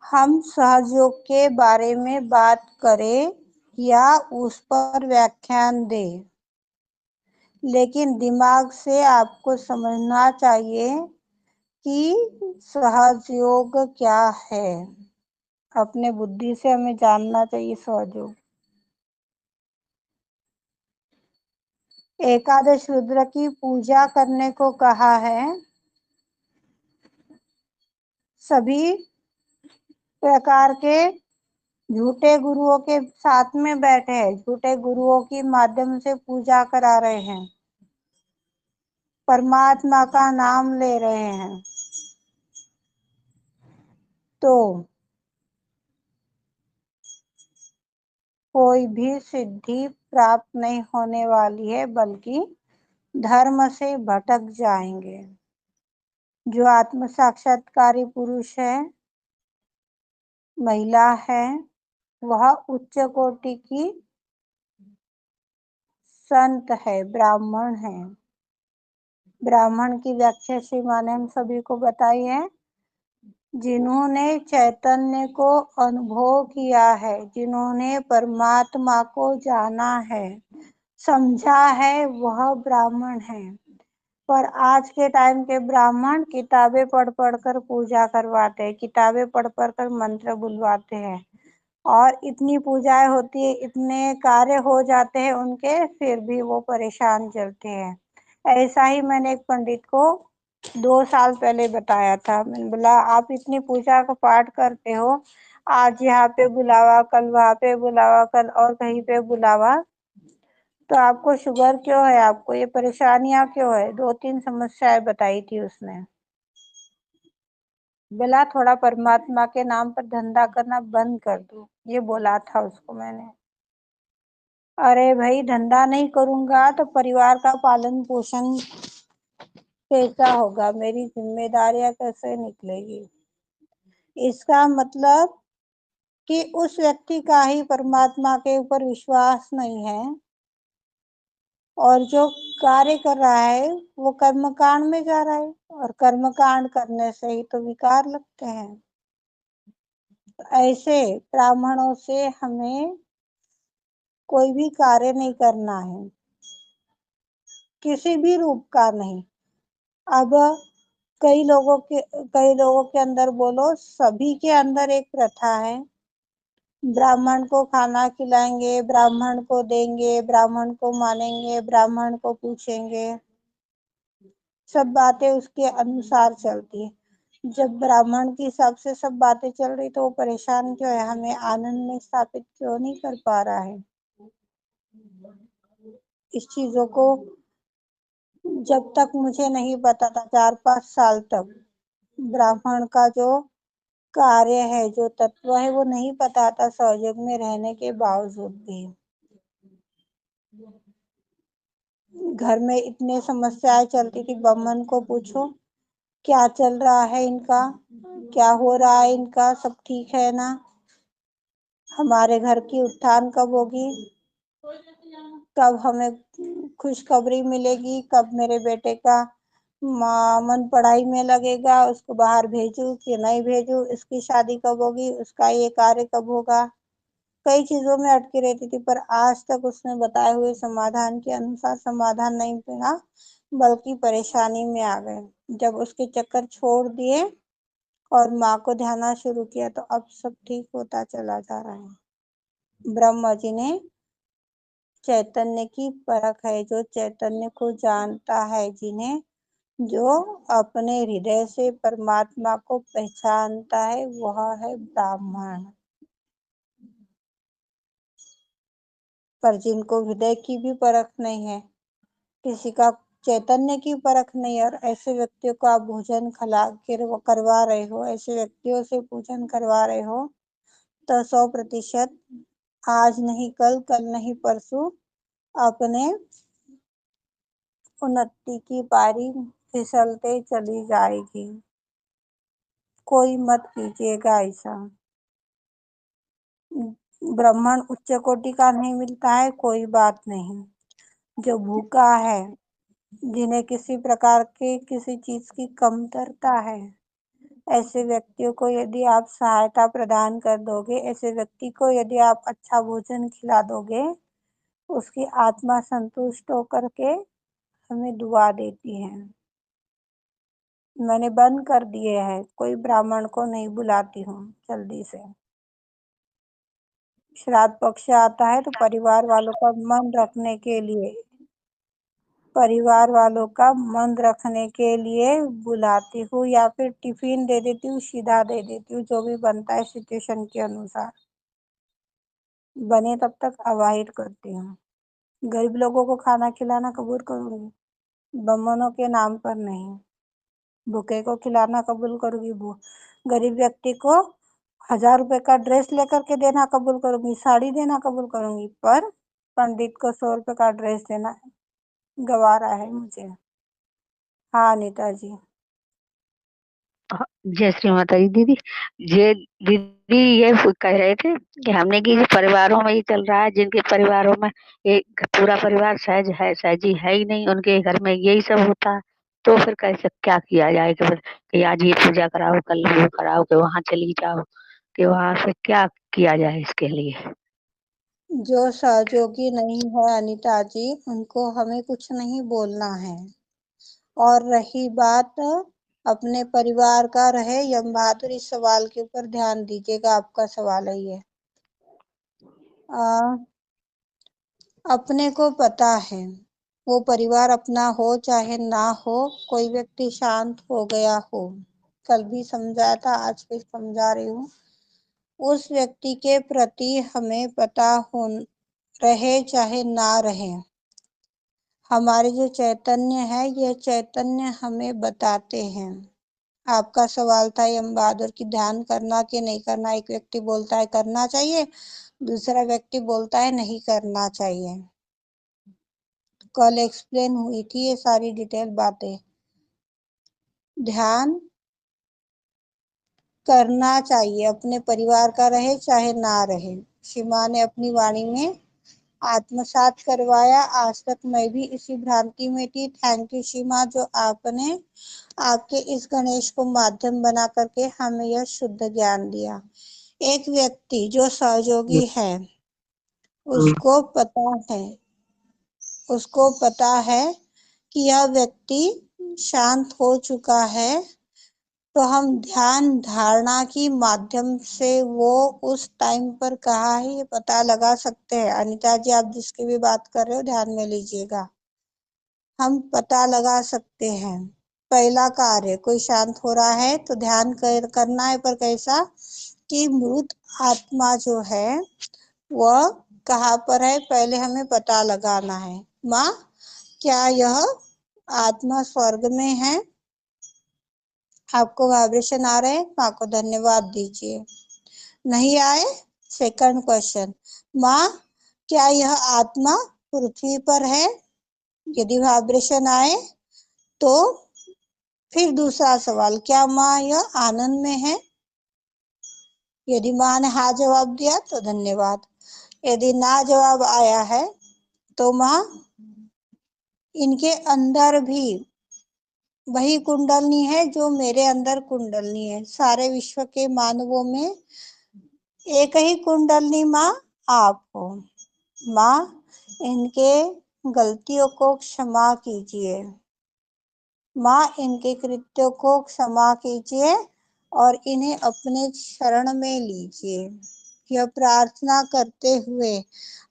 हम सहयोग के बारे में बात करें या उस पर व्याख्यान दें, लेकिन दिमाग से आपको समझना चाहिए कि सहयोग क्या है। अपने बुद्धि से हमें जानना चाहिए सहयोग। एकादश रुद्र की पूजा करने को कहा है। सभी प्रकार के झूठे गुरुओं के साथ में बैठे हैं, झूठे गुरुओं के माध्यम से पूजा करा रहे हैं, परमात्मा का नाम ले रहे हैं, तो कोई भी सिद्धि प्राप्त नहीं होने वाली है, बल्कि धर्म से भटक जाएंगे। जो आत्म साक्षात्कारी पुरुष है, महिला है, वह उच्च कोटि की संत है, ब्राह्मण है। ब्राह्मण की व्याख्या श्री माने हम सभी को बताई है। जिन्होंने चैतन्य को अनुभव किया है, जिन्होंने परमात्मा को जाना है, समझा है, वह ब्राह्मण है। पर आज के टाइम के ब्राह्मण किताबें पढ़ पढ़ कर पूजा करवाते हैं, किताबें पढ़ पढ़ कर मंत्र बुलवाते हैं, और इतनी पूजाएं होती है, इतने कार्य हो जाते हैं उनके, फिर भी वो परेशान चलते हैं। ऐसा ही मैंने एक पंडित को 2 साल पहले बताया था। मैंने बोला, आप इतनी पूजा का पाठ करते हो, आज यहाँ पे बुलावा, कल वहाँ पे बुलावा, कल और कहीं पे बुलावा, तो आपको शुगर क्यों है, आपको ये परेशानियां क्यों है? 2-3 समस्याएं बताई थी उसने। बोला थोड़ा परमात्मा के नाम पर धंधा करना बंद कर दो, ये बोला था उसको मैंने। अरे भाई, धंधा नहीं करूंगा तो परिवार का पालन पोषण कैसा होगा, मेरी जिम्मेदारियां कैसे निकलेगी? इसका मतलब कि उस व्यक्ति का ही परमात्मा के ऊपर विश्वास नहीं है, और जो कार्य कर रहा है वो कर्मकांड में जा रहा है, और कर्मकांड करने से ही तो विकार लगते हैं। ऐसे ब्राह्मणों से हमें कोई भी कार्य नहीं करना है, किसी भी रूप का नहीं। अब कई लोगों के अंदर बोलो, सभी के अंदर एक प्रथा है, ब्राह्मण को खाना खिलाएंगे, ब्राह्मण को देंगे, ब्राह्मण को मानेंगे, ब्राह्मण को पूछेंगे, सब बातें उसके अनुसार चलती है। जब ब्राह्मण के हिसाब से सब बातें चल रही तो वो परेशान क्यों है, हमें आनंद में स्थापित क्यों नहीं कर पा रहा है? इस चीजों को जब तक मुझे नहीं पता था, 4-5 साल तक ब्राह्मण का जो कार्य है, जो तत्व है, वो नहीं पता था, सहयोग में रहने के बावजूद भी। घर में इतने समस्याएं चलती थी, बमन को पूछो क्या चल रहा है इनका, क्या हो रहा है इनका, सब ठीक है ना, हमारे घर की उत्थान कब होगी, कब हमें खुशखबरी मिलेगी, कब मेरे बेटे का मन पढ़ाई में लगेगा, उसको बाहर भेजूं कि नहीं भेजूं, इसकी शादी कब होगी, उसका ये कार्य कब होगा। कई चीजों में अटकी रहती थी, पर आज तक उसने बताए हुए समाधान के अनुसार समाधान नहीं मिला, बल्कि परेशानी में आ गए। जब उसके चक्कर छोड़ दिए और माँ को ध्यान शुरू किया, तो अब सब ठीक होता चला जा रहा है। ब्रह्मा जी ने चैतन्य की परख है, जो चैतन्य को जानता है, जिन्हें जो अपने हृदय से परमात्मा को पहचानता है, वह है ब्राह्मण। पर जिनको हृदय की भी परख नहीं है, किसी का चैतन्य की परख नहीं है, और ऐसे व्यक्तियों को आप भोजन खिला के करवा रहे हो, ऐसे व्यक्तियों से पूजन करवा रहे हो, तो 100% आज नहीं कल, कल नहीं परसों अपने उन्नति की पारी फिसलते चली जाएगी। कोई मत कीजिएगा ऐसा। ब्राह्मण उच्च कोटि का नहीं मिलता है, कोई बात नहीं। जो भूखा है, जिन्हें किसी प्रकार की किसी चीज की कमतरता है, ऐसे व्यक्तियों को यदि आप सहायता प्रदान कर दोगे, ऐसे व्यक्ति को यदि आप अच्छा भोजन खिला दोगे, उसकी आत्मा संतुष्ट होकर के हमें दुआ देती है। मैंने बंद कर दिए हैं, कोई ब्राह्मण को नहीं बुलाती हूँ जल्दी से। श्राद्ध पक्ष आता है तो परिवार वालों का मन रखने के लिए, परिवार वालों का मन रखने के लिए बुलाती हूँ, या फिर टिफिन दे देती हूँ, सीधा दे देती हूँ, जो भी बनता है सिचुएशन के अनुसार। बने तब तक अवॉइड करती हूँ। गरीब लोगों को खाना खिलाना कबूल करूंगी, ब्राह्मणों के नाम पर नहीं। भूखे को खिलाना कबूल करूंगी, गरीब व्यक्ति को 1000 रुपए का ड्रेस लेकर के देना कबूल करूंगी, साड़ी देना कबूल करूंगी, पर पंडित को 100 रुपए का ड्रेस देना गवारा है मुझे। हाँ अनीता जी। जय श्री माता दी दीदी। ये दीदी ये कह रहे थे कि हमने की जो परिवारों में ही चल रहा है, जिनके परिवारों में एक पूरा परिवार सहज है, सहजी है ही नहीं, उनके घर में यही सब होता है, तो फिर कैसे क्या किया जाए कि आज ये पूजा कराओ, कल वो कराओ, कि वहां चली जाओ, कि वहां से क्या किया जाए इसके लिए। जो सहयोगी नहीं है अनीता जी, उनको हमें कुछ नहीं बोलना है। और रही बात अपने परिवार का, रहे यम बहादुर, इस सवाल के ऊपर ध्यान दीजिएगा, आपका सवाल है ये। अपने को पता है वो परिवार अपना हो चाहे ना हो, कोई व्यक्ति शांत हो गया हो, कल भी समझाया था, आज भी समझा रही हूँ, उस व्यक्ति के प्रति हमें पता हो, रहे चाहे ना रहे, हमारे जो चैतन्य है, यह चैतन्य हमें बताते हैं। आपका सवाल था यम बहादुर की ध्यान करना कि नहीं करना। एक व्यक्ति बोलता है करना चाहिए, दूसरा व्यक्ति बोलता है नहीं करना चाहिए। कल एक्सप्लेन हुई थी ये सारी डिटेल बातें। ध्यान करना चाहिए, अपने परिवार का रहे चाहे ना रहे। सीमा ने अपनी वाणी में आत्मसात करवाया। आज तक मैं भी इसी भ्रांति में थी। थैंक यू सीमा, जो आपने आपके इस गणेश को माध्यम बना करके हमें यह शुद्ध ज्ञान दिया। एक व्यक्ति जो सहयोगी है, उसको पता है, उसको पता है कि यह व्यक्ति शांत हो चुका है, तो हम ध्यान धारणा की माध्यम से वो उस टाइम पर कहाँ है ये पता लगा सकते हैं। अनीता जी, आप जिसकी भी बात कर रहे हो ध्यान में लीजिएगा, हम पता लगा सकते हैं। पहला कार्य, कोई शांत हो रहा है तो ध्यान करना है, पर कैसा कि मृत आत्मा जो है वह कहाँ पर है, पहले हमें पता लगाना है। माँ, क्या यह आत्मा स्वर्ग में है? आपको वाइब्रेशन आ रहे हैं, माँ को धन्यवाद दीजिए। नहीं आए? सेकंड क्वेश्चन, माँ क्या यह आत्मा पृथ्वी पर है? यदि वाइब्रेशन आए तो फिर दूसरा सवाल, क्या माँ यह आनंद में है? यदि माँ ने हाँ जवाब दिया तो धन्यवाद। यदि ना जवाब आया है तो माँ, इनके अंदर भी वही कुंडलनी है जो मेरे अंदर कुंडलनी है। सारे विश्व के मानवों में एक ही कुंडलनी माँ आप हो। माँ, इनके गलतियों को क्षमा कीजिए। माँ, इनके कृत्यों को क्षमा कीजिए और इन्हें अपने शरण में लीजिए। यह प्रार्थना करते हुए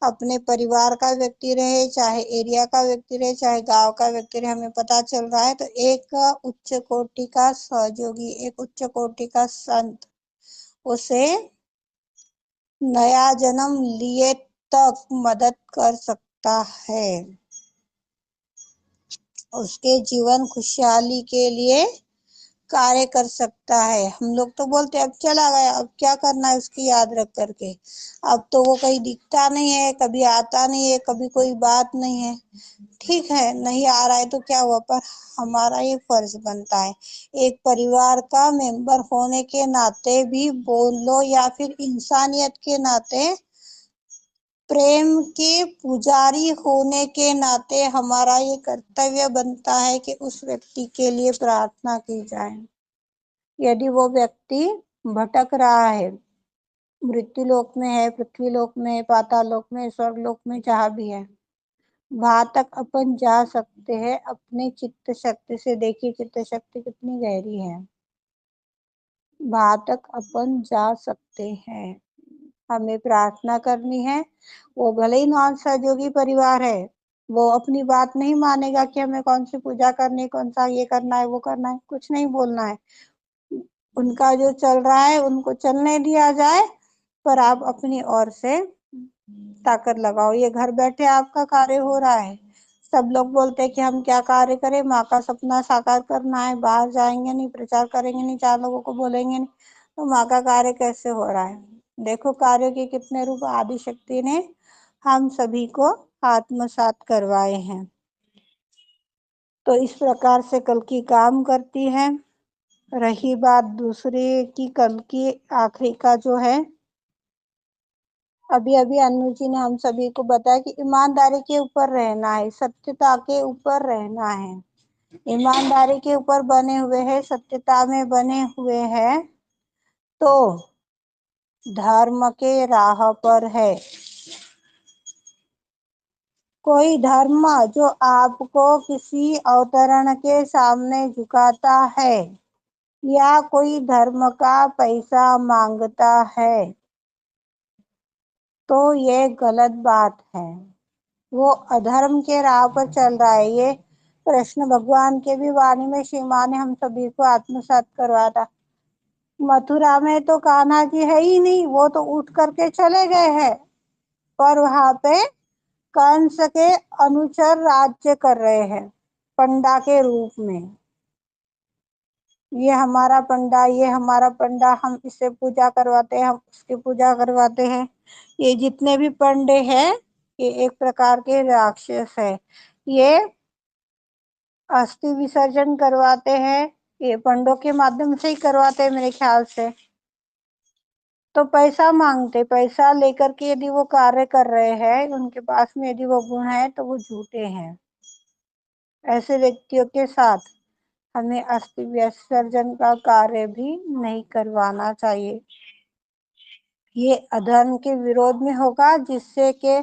अपने परिवार का व्यक्ति रहे, चाहे एरिया का व्यक्ति रहे, चाहे गांव का व्यक्ति रहे, हमें पता चल रहा है तो एक उच्च कोटि का सहयोगी, एक उच्च कोटि का संत उसे नया जन्म लिए तक मदद कर सकता है, उसके जीवन खुशहाली के लिए कार्य कर सकता है। हम लोग तो बोलते अब चला गया, अब क्या करना है उसकी याद रख करके। अब तो वो कहीं दिखता नहीं है, कभी आता नहीं है, कभी कोई बात नहीं है। ठीक है, नहीं आ रहा है तो क्या हुआ, पर हमारा ये फर्ज बनता है एक परिवार का मेंबर होने के नाते भी बोलो, या फिर इंसानियत के नाते, प्रेम के पुजारी होने के नाते हमारा ये कर्तव्य बनता है कि उस व्यक्ति के लिए प्रार्थना की जाए। यदि वो व्यक्ति भटक रहा है, मृत्यु लोक में है, पृथ्वी लोक में, पाताल लोक में, स्वर्ग लोक में, जहाँ भी है, वहां तक अपन जा सकते हैं अपने चित्त शक्ति से। देखिए चित्त शक्ति कितनी गहरी है, वहां तक अपन जा सकते हैं। हमें प्रार्थना करनी है। वो भले ही नॉन सहयोगी परिवार है, वो अपनी बात नहीं मानेगा कि हमें कौन सी पूजा करनी, कौन सा ये करना है, वो करना है, कुछ नहीं बोलना है। उनका जो चल रहा है उनको चलने दिया जाए, पर आप अपनी ओर से ताकत लगाओ। ये घर बैठे आपका कार्य हो रहा है। सब लोग बोलते हैं कि हम क्या कार्य करें, माँ का सपना साकार करना है, बाहर जाएंगे नहीं, प्रचार करेंगे नहीं, चार लोगों को बोलेंगे नहीं, तो माँ का कार्य कैसे हो रहा है। देखो कार्य के कितने रूप आदि शक्ति ने हम सभी को आत्मसात करवाए हैं। तो इस प्रकार से कल की काम करती है। रही बात दूसरे की, कल की आखिरी का जो है, अभी अभी अनु जी ने हम सभी को बताया कि ईमानदारी के ऊपर रहना है, सत्यता के ऊपर रहना है। ईमानदारी के ऊपर बने हुए हैं, सत्यता में बने हुए हैं, तो धर्म के राह पर है। कोई धर्म जो आपको किसी अवतरण के सामने झुकाता है, या कोई धर्म का पैसा मांगता है, तो ये गलत बात है। वो अधर्म के राह पर चल रहा है। ये कृष्ण भगवान के भी वाणी में श्री माँ ने हम सभी को आत्मसात करवाया था। मथुरा में तो कान्हा जी है ही नहीं, वो तो उठ करके चले गए हैं, पर वहां पे कंस के अनुचर राज्य कर रहे हैं पंडा के रूप में। ये हमारा पंडा, ये हमारा पंडा, हम इससे पूजा करवाते हैं, हम उसकी पूजा करवाते हैं। ये जितने भी पंडे हैं, ये एक प्रकार के राक्षस है। ये अस्थि विसर्जन करवाते हैं, ये पंडों के माध्यम से ही करवाते हैं मेरे ख्याल से। तो पैसा मांगते, पैसा लेकर के यदि वो कार्य कर रहे हैं, उनके पास में यदि वो गुण है, तो वो झूठे हैं। ऐसे व्यक्तियों के साथ हमें अस्थि विसर्जन का कार्य भी नहीं करवाना चाहिए। ये अधर्म के विरोध में होगा, जिससे कि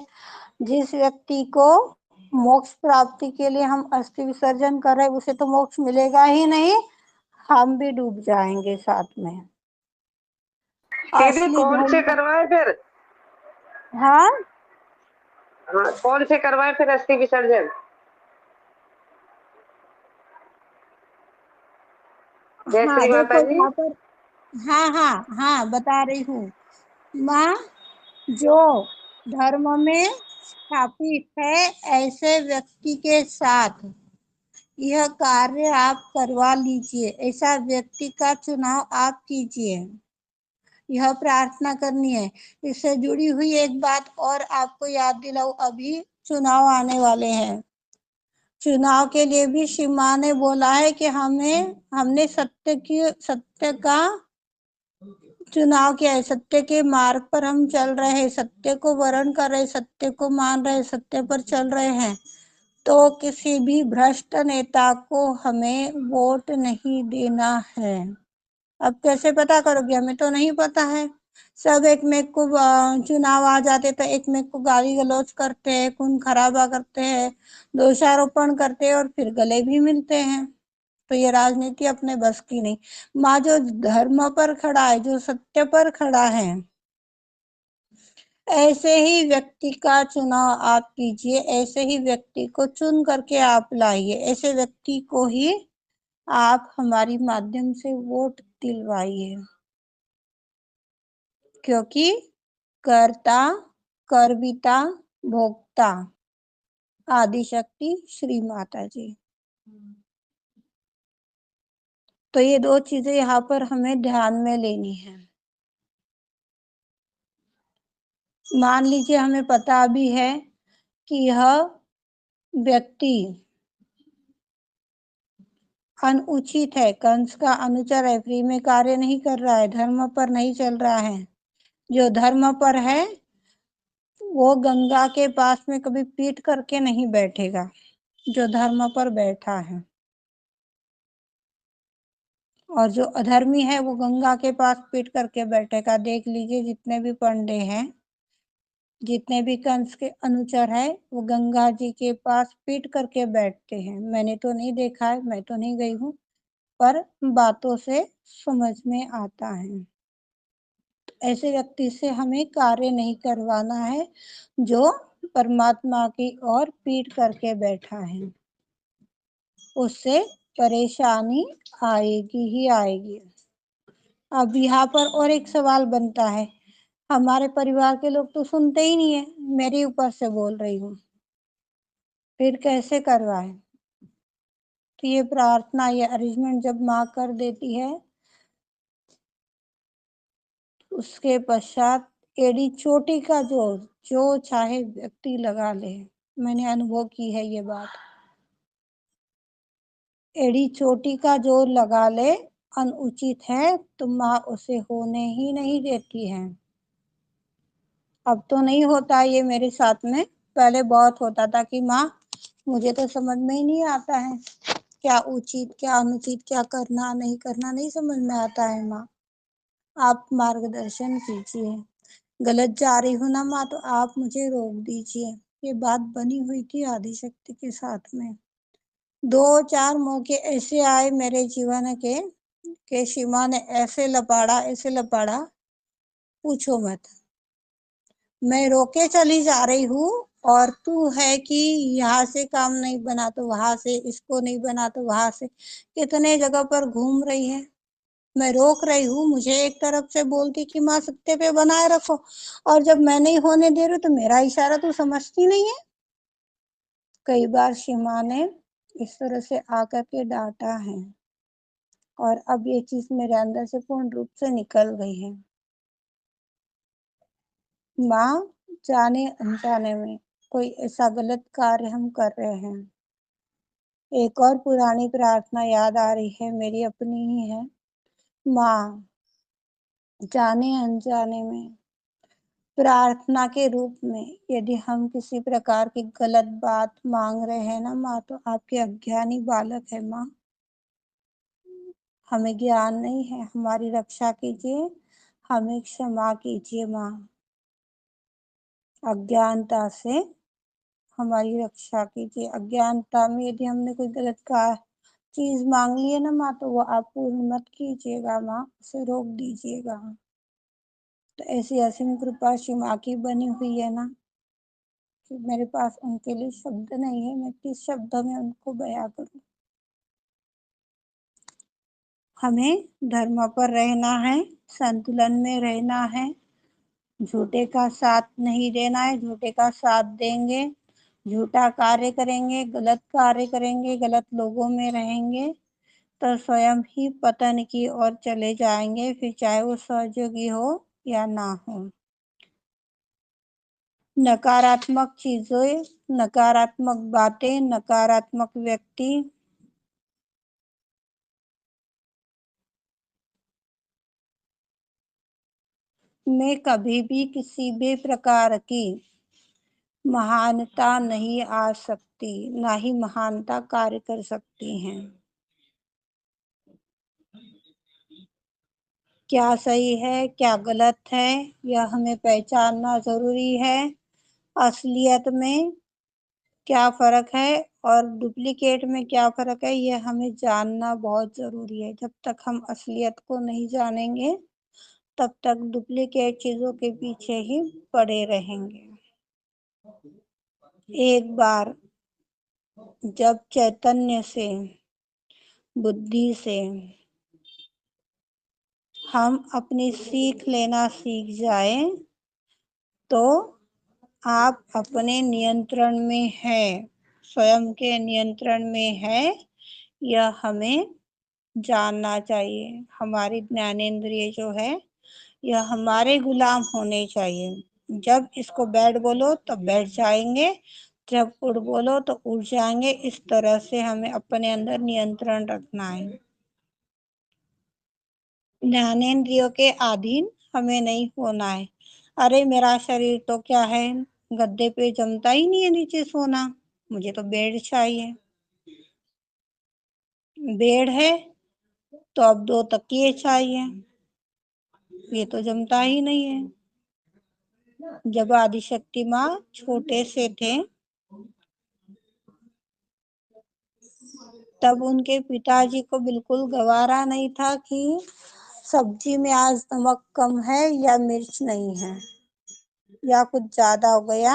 जिस व्यक्ति को मोक्ष प्राप्ति के लिए हम अस्थि विसर्जन कर रहे हैं, उसे तो मोक्ष मिलेगा ही नहीं, हम भी डूब जाएंगे साथ में। दीदी असली कौन से धर्म, करवाए फिर? हाँ हाँ, कौन से करवाए फिर अस्थि विसर्जन? जय हाँ श्री देखो माता जी। यहाँ पर, हाँ हाँ हाँ बता रही हूँ माँ। जो धर्म में स्थापित है, ऐसे व्यक्ति के साथ यह कार्य आप करवा लीजिए, ऐसा व्यक्ति का चुनाव आप कीजिए। यह प्रार्थना करनी है। इससे जुड़ी हुई एक बात और आपको याद दिलाऊं, अभी चुनाव आने वाले हैं। चुनाव के लिए भी श्री माँ ने बोला है कि हमने सत्य का चुनाव किया है। सत्य के मार्ग पर हम चल रहे हैं, सत्य को वर्ण कर रहे, सत्य को मान रहे, सत्य पर चल रहे हैं। तो किसी भी भ्रष्ट नेता को हमें वोट नहीं देना है। अब कैसे पता करोगे, हमें तो नहीं पता है। सब एक में को चुनाव आ जाते तो एक में को गाली गलौज करते हैं, खून खराबा करते हैं, दोषारोपण करते हैं, और फिर गले भी मिलते हैं। तो ये राजनीति अपने बस की नहीं। माँ जो धर्म पर खड़ा है, जो सत्य पर खड़ा है, ऐसे ही व्यक्ति का चुनाव आप कीजिए, ऐसे ही व्यक्ति को चुन करके आप लाइए, ऐसे व्यक्ति को ही आप हमारी माध्यम से वोट दिलवाइए। क्योंकि कर्ता, कर्विता, भोक्ता आदिशक्ति श्री माता जी। तो ये दो चीजें यहाँ पर हमें ध्यान में लेनी है। मान लीजिए हमें पता भी है कि यह व्यक्ति अनुचित है, कंस का अनुचर है, फ्री में कार्य नहीं कर रहा है, धर्म पर नहीं चल रहा है। जो धर्म पर है वो गंगा के पास में कभी पीट करके नहीं बैठेगा, जो धर्म पर बैठा है। और जो अधर्मी है वो गंगा के पास पीट करके बैठेगा। देख लीजिए जितने भी पंडे हैं, जितने भी कंस के अनुचर है, वो गंगा जी के पास पीट करके बैठते हैं। मैंने तो नहीं देखा है, मैं तो नहीं गई हूँ, पर बातों से समझ में आता है। ऐसे व्यक्ति से हमें कार्य नहीं करवाना है जो परमात्मा की ओर पीट करके बैठा है। उससे परेशानी आएगी ही आएगी। अब यहाँ पर और एक सवाल बनता है, हमारे परिवार के लोग तो सुनते ही नहीं है, मेरे ऊपर से बोल रही हूँ, फिर कैसे करवाए? तो ये प्रार्थना, ये अरेंजमेंट जब माँ कर देती है, उसके पश्चात एड़ी चोटी का जोर जो चाहे व्यक्ति लगा ले। मैंने अनुभव की है ये बात। एड़ी चोटी का जोर लगा ले, अनुचित है तो माँ उसे होने ही नहीं देती है। अब तो नहीं होता ये मेरे साथ में, पहले बहुत होता था कि माँ मुझे तो समझ में ही नहीं आता है, क्या उचित क्या अनुचित, क्या करना नहीं करना नहीं समझ में आता है। माँ आप मार्गदर्शन कीजिए, गलत जा रही हूँ ना माँ, तो आप मुझे रोक दीजिए। ये बात बनी हुई थी आदिशक्ति के साथ में। 2-4 मौके ऐसे आए मेरे जीवन के शिवा ने ऐसे लपाड़ा, पूछो मत। मैं रोके चली जा रही हूँ और तू है कि यहाँ से काम नहीं बना तो वहां से, इसको नहीं बना तो वहां से, कितने जगह पर घूम रही है। मैं रोक रही हूँ, मुझे एक तरफ से बोलती कि माँ सत्य पे बनाए रखो, और जब मैं नहीं होने दे रही तो मेरा इशारा तो समझती नहीं है। कई बार सीमा ने इस तरह से आकर के डांटा है, और अब ये चीज मेरे अंदर से पूर्ण रूप से निकल गई है। माँ, जाने अनजाने में कोई ऐसा गलत कार्य हम कर रहे हैं। एक और पुरानी प्रार्थना याद आ रही है, मेरी अपनी ही है। माँ, जाने अनजाने में प्रार्थना के रूप में यदि हम किसी प्रकार की गलत बात मांग रहे हैं ना माँ, तो आपके अज्ञानी बालक है माँ, हमें ज्ञान नहीं है, हमारी रक्षा कीजिए, हमें क्षमा कीजिए माँ। अज्ञानता से हमारी रक्षा कीजिए। अज्ञानता में यदि हमने कोई गलत का चीज मांग ली है ना माँ, तो वो आप पूर्ण मत कीजिएगा माँ, उसे रोक दीजिएगा। तो ऐसी असीम कृपा श्री माँ की बनी हुई है ना, कि मेरे पास उनके लिए शब्द नहीं है, मैं किस शब्द में उनको बयां करूं। हमें धर्म पर रहना है, संतुलन में रहना है, झूठे का साथ नहीं देना है। झूठे का साथ देंगे, झूठा कार्य करेंगे, गलत कार्य करेंगे, गलत लोगों में रहेंगे, तो स्वयं ही पतन की ओर चले जाएंगे, फिर चाहे वो सहयोगी हो या ना हो। नकारात्मक चीजें, नकारात्मक बातें, नकारात्मक व्यक्ति में कभी भी किसी भी प्रकार की महानता नहीं आ सकती, ना ही महानता कार्य कर सकती हैं। क्या सही है क्या गलत है, यह हमें पहचानना जरूरी है। असलियत में क्या फर्क है और डुप्लीकेट में क्या फर्क है, यह हमें जानना बहुत जरूरी है। जब तक हम असलियत को नहीं जानेंगे, तब तक डुप्लीकेट चीजों के पीछे ही पड़े रहेंगे। एक बार जब चैतन्य से, बुद्धि से हम अपनी सीख लेना सीख जाए, तो आप अपने नियंत्रण में है, स्वयं के नियंत्रण में है, यह हमें जानना चाहिए। हमारी ज्ञानेंद्रिय जो है, यह हमारे गुलाम होने चाहिए। जब इसको बैठ बोलो तो बैठ जाएंगे, जब उड़ बोलो तो उड़ जाएंगे। इस तरह से हमें अपने अंदर नियंत्रण रखना है। ज्ञानेंद्रियों के अधीन हमें नहीं होना है। अरे मेरा शरीर तो क्या है, गद्दे पे जमता ही नहीं है नीचे सोना, मुझे तो बेड चाहिए। बेड है तो अब 2 तकिए चाहिए, ये तो जमता ही नहीं है। जब आदिशक्ति माँ छोटे से थे तब उनके पिताजी को बिल्कुल गवारा नहीं था कि सब्जी में आज नमक कम है या मिर्च नहीं है या कुछ ज्यादा हो गया।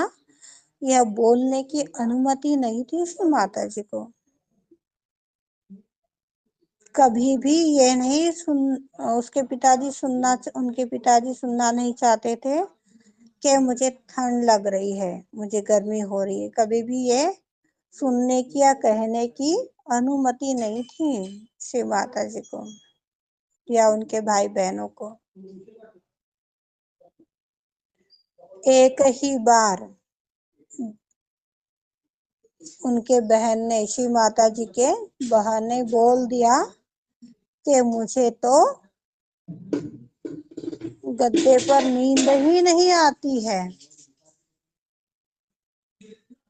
यह बोलने की अनुमति नहीं थी उसकी माता जी को। कभी भी ये नहीं उनके पिताजी सुनना नहीं चाहते थे कि मुझे ठंड लग रही है, मुझे गर्मी हो रही है। कभी भी ये सुनने की या कहने की अनुमति नहीं थी श्री माता जी को या उनके भाई बहनों को। एक ही बार उनके बहन ने श्री माता जी के बहन ने बोल दिया कि मुझे तो गद्दे पर नींद ही नहीं आती है।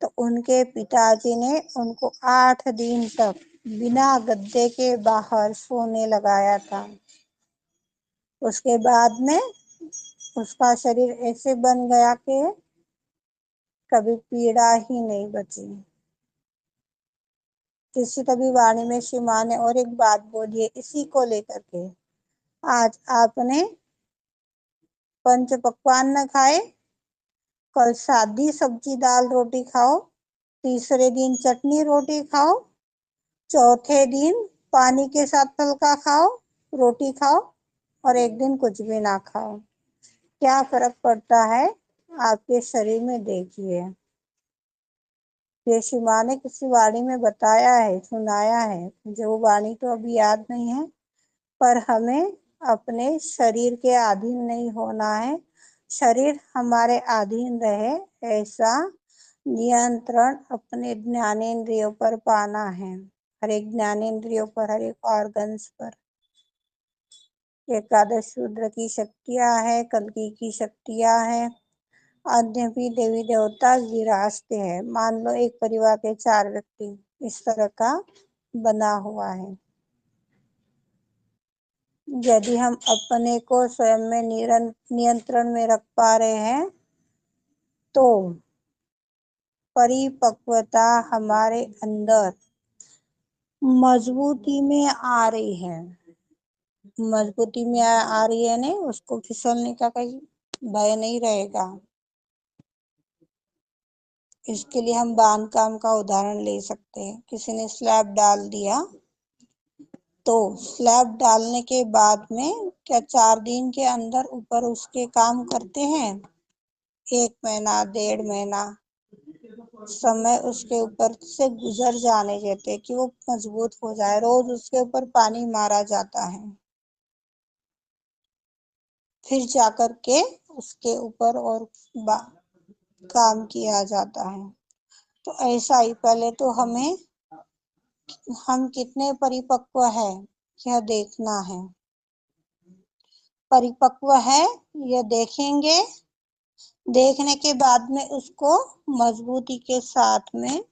तो उनके पिताजी ने उनको 8 दिन तक बिना गद्दे के बाहर सोने लगाया था। उसके बाद में उसका शरीर ऐसे बन गया कि कभी पीड़ा ही नहीं बची। किसी कभी वाणी में श्री माँ ने और एक बात बोली है इसी को लेकर के, आज आपने पंच पकवान न खाए, कल सादी सब्जी दाल रोटी खाओ, तीसरे दिन चटनी रोटी खाओ, चौथे दिन पानी के साथ हल्का खाओ, रोटी खाओ, और एक दिन कुछ भी ना खाओ। क्या फर्क पड़ता है आपके शरीर में देखिए। ये श्री माँ ने किसी वाणी में बताया है, सुनाया है, मुझे वो वाणी तो अभी याद नहीं है। पर हमें अपने शरीर के अधीन नहीं होना है, शरीर हमारे अधीन रहे ऐसा नियंत्रण अपने ज्ञानेंद्रियों पर पाना है। हर एक ज्ञानेंद्रियों पर, हर एक ऑर्गन्स पर। एकादश रुद्र की शक्तियां है, कल्कि की शक्तियां है, अन्य भी देवी देवता विराजते हैं। मान लो एक परिवार के 4 व्यक्ति इस तरह का बना हुआ है। यदि हम अपने को स्वयं में नियंत्रण में रख पा रहे हैं तो परिपक्वता हमारे अंदर मजबूती में आ रही है। मजबूती में आ रही है, नहीं उसको फिसलने का कहीं भय नहीं रहेगा। इसके लिए हम बांधकाम का उदाहरण ले सकते हैं। किसी ने स्लैब डाल दिया तो स्लैब डालने के बाद में क्या 4 दिन के अंदर ऊपर उसके काम करते हैं? 1 महीना, 1.5 महीना समय उसके ऊपर से गुजर जाने देते कि वो मजबूत हो जाए। रोज उसके ऊपर पानी मारा जाता है, फिर जाकर के उसके ऊपर और काम किया जाता है। तो ऐसा ही पहले तो हम कितने परिपक्व है यह देखना है। परिपक्व है यह देखेंगे, देखने के बाद में उसको मजबूती के साथ में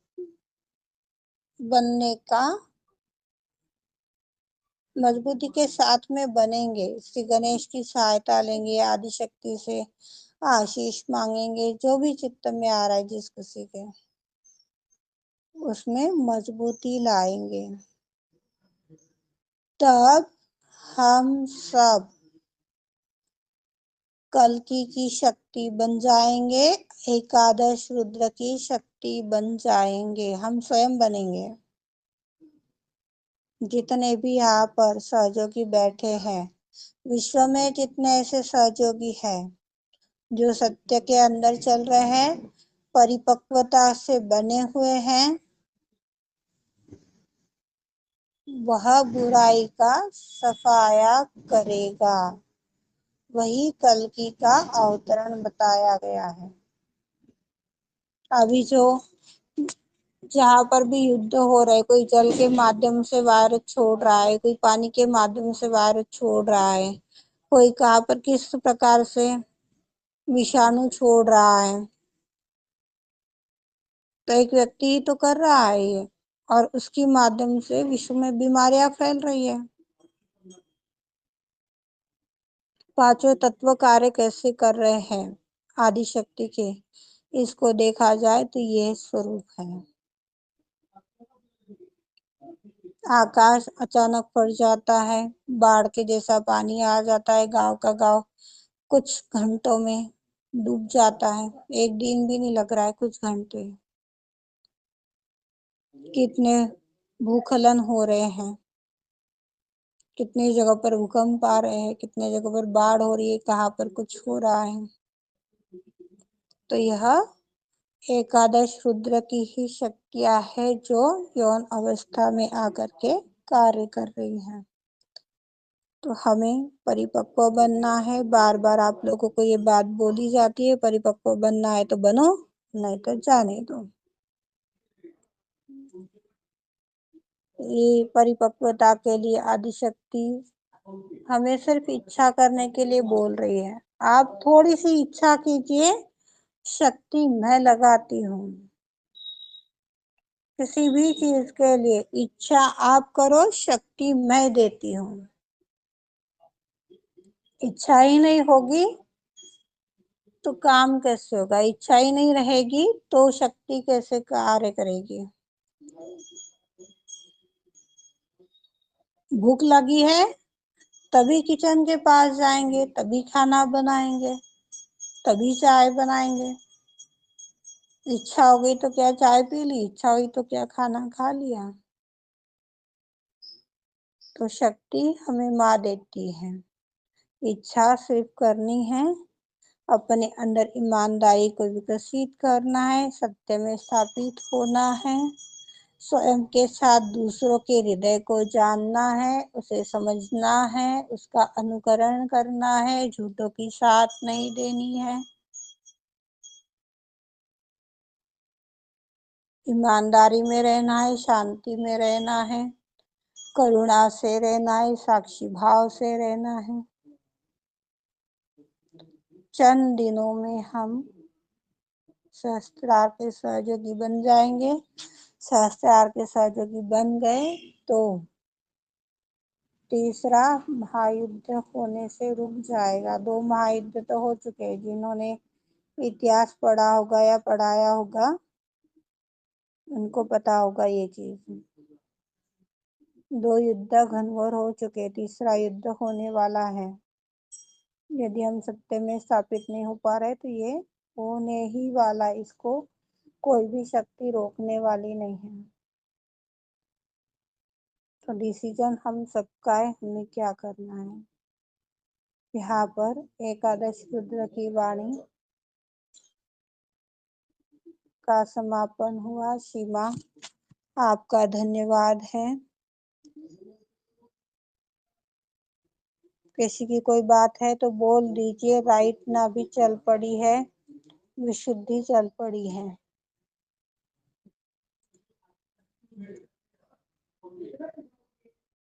बनने का, मजबूती के साथ में बनेंगे। श्री गणेश की सहायता लेंगे, आदिशक्ति से आशीष मांगेंगे, जो भी चित्त में आ रहा है जिस किसी के, उसमें मजबूती लाएंगे। तब हम सब कल्कि की शक्ति बन जाएंगे, एकादश रुद्र की शक्ति बन जाएंगे, हम स्वयं बनेंगे। जितने भी यहाँ पर सहयोगी बैठे हैं, विश्व में जितने ऐसे सहयोगी हैं जो सत्य के अंदर चल रहे हैं, परिपक्वता से बने हुए हैं, वह बुराई का सफाया करेगा। वही कल्कि का अवतरण बताया गया है। अभी जो जहाँ पर भी युद्ध हो रहा है, कोई जल के माध्यम से वायरस छोड़ रहा है, कोई पानी के माध्यम से वायरस छोड़ रहा है, कोई कहाँ पर किस प्रकार से विषाणु छोड़ रहा है, तो एक व्यक्ति ही तो कर रहा है ये, और उसके माध्यम से विश्व में बीमारियां फैल रही है। पांचों तत्व कार्य कैसे कर रहे हैं आदि शक्ति के, इसको देखा जाए तो ये स्वरूप है। आकाश अचानक फट जाता है, बाढ़ के जैसा पानी आ जाता है, गांव का गांव कुछ घंटों में डूब जाता है। एक दिन भी नहीं लग रहा है, कुछ घंटे। कितने भूस्खलन हो रहे हैं, कितनी जगह पर भूकंप आ रहे हैं, कितने जगह पर बाढ़ हो रही है, कहाँ पर कुछ हो रहा है। तो यह एकादश रुद्र की ही शक्तियां है जो यौन अवस्था में आकर के कार्य कर रही है। तो हमें परिपक्व बनना है। बार बार आप लोगों को ये बात बोली जाती है, परिपक्व बनना है तो बनो, नहीं तो जाने दो। ये परिपक्वता के लिए आदिशक्ति हमें सिर्फ इच्छा करने के लिए बोल रही है। आप थोड़ी सी इच्छा कीजिए, शक्ति मैं लगाती हूँ। किसी भी चीज के लिए इच्छा आप करो, शक्ति मैं देती हूँ। इच्छा ही नहीं होगी तो काम कैसे होगा? इच्छा ही नहीं रहेगी तो शक्ति कैसे कार्य करेगी? भूख लगी है तभी किचन के पास जाएंगे, तभी खाना बनाएंगे, तभी चाय बनाएंगे। इच्छा हो गई तो क्या चाय पी ली, इच्छा हुई तो क्या खाना खा लिया। तो शक्ति हमें माँ देती है। इच्छा सिर्फ करनी है, अपने अंदर ईमानदारी को विकसित करना है, सत्य में स्थापित होना है, स्वयं के साथ दूसरों के हृदय को जानना है, उसे समझना है, उसका अनुकरण करना है, झूठों की साथ नहीं देनी है, ईमानदारी में रहना है, शांति में रहना है, करुणा से रहना है, साक्षी भाव से रहना है। चंद दिनों में हम सहस्त्रार के सहयोगी बन जाएंगे। सहस्त्रार के सहयोगी बन गए तो तीसरा महायुद्ध होने से रुक जाएगा। 2 महायुद्ध तो हो चुके हैं, जिन्होंने इतिहास पढ़ा होगा या पढ़ाया होगा उनको पता होगा ये चीज। 2 युद्ध घनघोर हो चुके, तीसरा युद्ध होने वाला है। यदि हम सत्य में स्थापित नहीं हो पा रहे तो ये होने ही वाला, इसको कोई भी शक्ति रोकने वाली नहीं है। तो डिसीजन हम सबका है, हमें क्या करना है। यहाँ पर एकादश रुद्र की वाणी का समापन हुआ। सीमा, आपका धन्यवाद है। किसी की कोई बात है तो बोल दीजिए। राइट ना भी चल पड़ी है, विशुद्धि चल पड़ी है।